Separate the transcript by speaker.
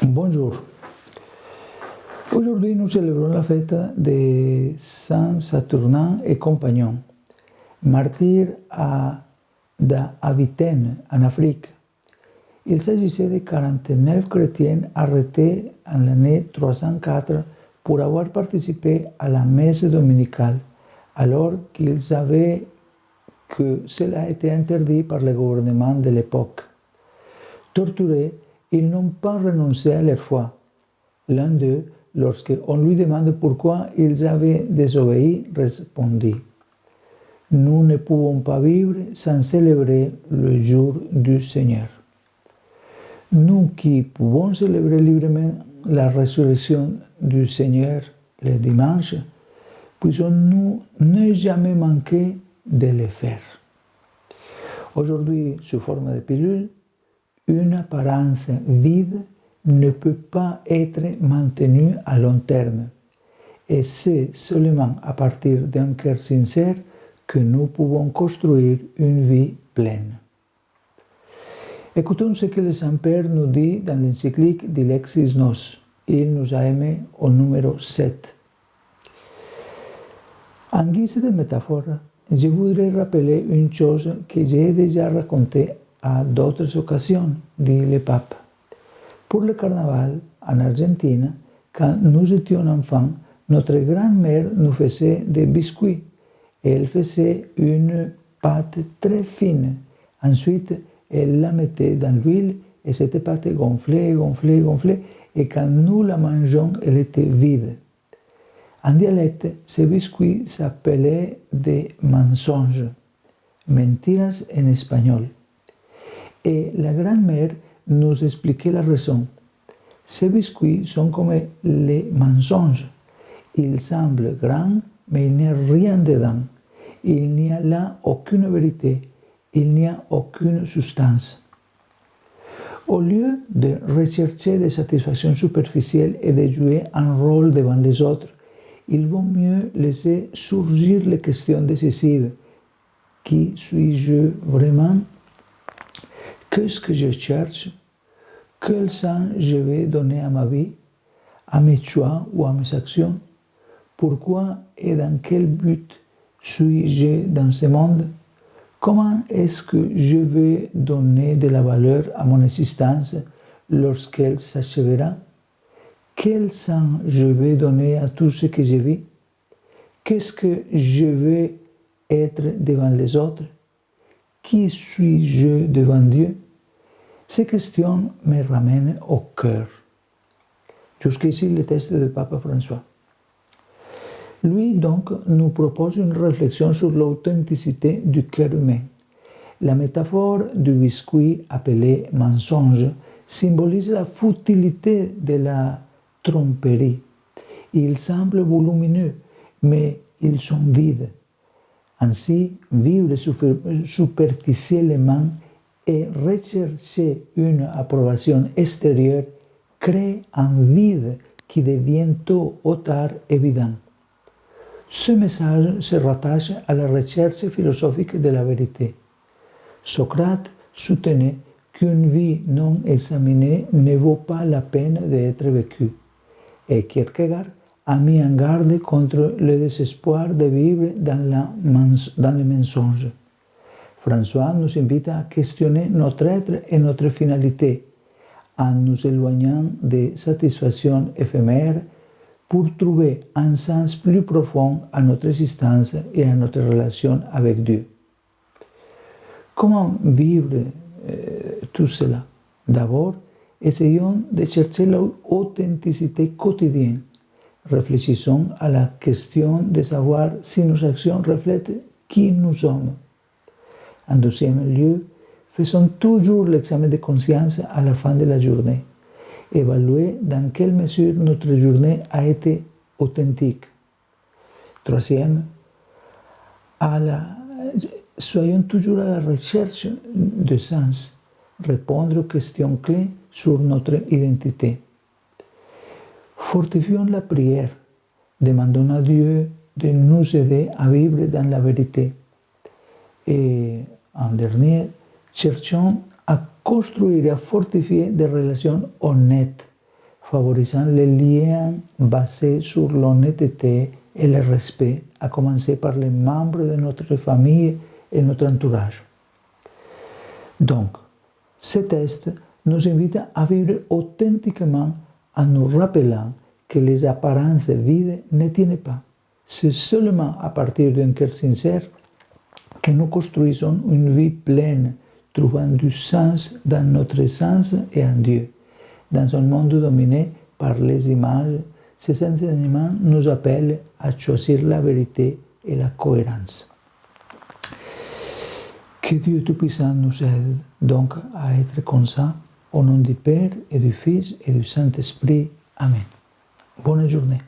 Speaker 1: Bonjour. Aujourd'hui, nous célébrons la fête de Saint Saturnin et compagnon, martyrs à Avitène, en Afrique. Il s'agissait de 49 chrétiens arrêtés en l'année 304 pour avoir participé à la messe dominicale, alors qu'ils savaient que cela était interdit par le gouvernement de l'époque. Torturés, ils n'ont pas renoncé à leur foi. L'un d'eux, lorsqu'on lui demande pourquoi ils avaient désobéi, répondit: « Nous ne pouvons pas vivre sans célébrer le jour du Seigneur. » Nous qui pouvons célébrer librement la résurrection du Seigneur le dimanche, puissions-nous ne jamais manquer de le faire. Aujourd'hui, sous forme de pilule, une apparence vide ne peut pas être maintenue à long terme. Et c'est seulement à partir d'un cœur sincère que nous pouvons construire une vie pleine. Écoutons ce que le Saint-Père nous dit dans l'encyclique Dilexis Nos. Il nous a aimés au numéro 7. En guise de métaphore, je voudrais rappeler une chose que j'ai déjà racontée à d'autres occasions, dit le pape. Pour le carnaval, en Argentine, quand nous étions enfants, notre grand-mère nous faisait des biscuits. Elle faisait une pâte très fine. Ensuite, elle la mettait dans l'huile et cette pâte gonflait, gonflait, gonflait. Et quand nous la mangeons, elle était vide. En dialecte, ces biscuits s'appelaient des mensonges, mentiras en espagnol. Et la grand-mère nous expliquait la raison. Ces biscuits sont comme les mensonges. Ils semblent grands, mais il n'y a rien dedans. Il n'y a là aucune vérité. Il n'y a aucune substance. Au lieu de rechercher des satisfactions superficielles et de jouer un rôle devant les autres, il vaut mieux laisser surgir les questions décisives. Qui suis-je vraiment? Qu'est-ce que je cherche? Quel sens je vais donner à ma vie, à mes choix ou à mes actions? Pourquoi et dans quel but suis-je dans ce monde? Comment est-ce que je vais donner de la valeur à mon existence lorsqu'elle s'achèvera? Quel sens je vais donner à tout ce que je vis? Qu'est-ce que je vais être devant les autres? Qui suis-je devant Dieu? Ces questions me ramènent au cœur. Jusqu'ici, le texte de Papa François. Lui, donc, nous propose une réflexion sur l'authenticité du cœur humain. La métaphore du biscuit appelé mensonge symbolise la futilité de la tromperie. Ils semblent volumineux, mais ils sont vides. Ainsi, vivre superficiellement et rechercher une approbation extérieure crée un vide qui devient tôt ou tard évident. Ce message se rattache à la recherche philosophique de la vérité. Socrate soutenait qu'une vie non examinée ne vaut pas la peine d'être vécue. Et Kierkegaard a mis en garde contre le désespoir de vivre dans le mensonge. François nous invite à questionner notre être et notre finalité, en nous éloignant des satisfactions éphémères pour trouver un sens plus profond à notre existence et à notre relation avec Dieu. Comment vivre tout cela? D'abord, essayons de chercher l'authenticité quotidienne. Réfléchissons à la question de savoir si nos actions reflètent qui nous sommes. En deuxième lieu, faisons toujours l'examen de conscience à la fin de la journée. Évaluer dans quelle mesure notre journée a été authentique. Troisième, soyons toujours à la recherche de sens, répondre aux questions clés sur notre identité. Fortifions la prière, demandons à Dieu de nous aider à vivre dans la vérité. Et en dernier, cherchons à construire et à fortifier des relations honnêtes, favorisant les liens basés sur l'honnêteté et le respect, à commencer par les membres de notre famille et notre entourage. Donc, ce test nous invite à vivre authentiquement en nous rappelant que les apparences vides ne tiennent pas. C'est seulement à partir d'un cœur sincère que nous construisons une vie pleine, trouvant du sens dans notre essence et en Dieu. Dans un monde dominé par les images, ces enseignements nous appellent à choisir la vérité et la cohérence. Que Dieu Tout-Puissant nous aide donc à être comme ça, au nom du Père et du Fils et du Saint-Esprit. Amen. Bonne journée.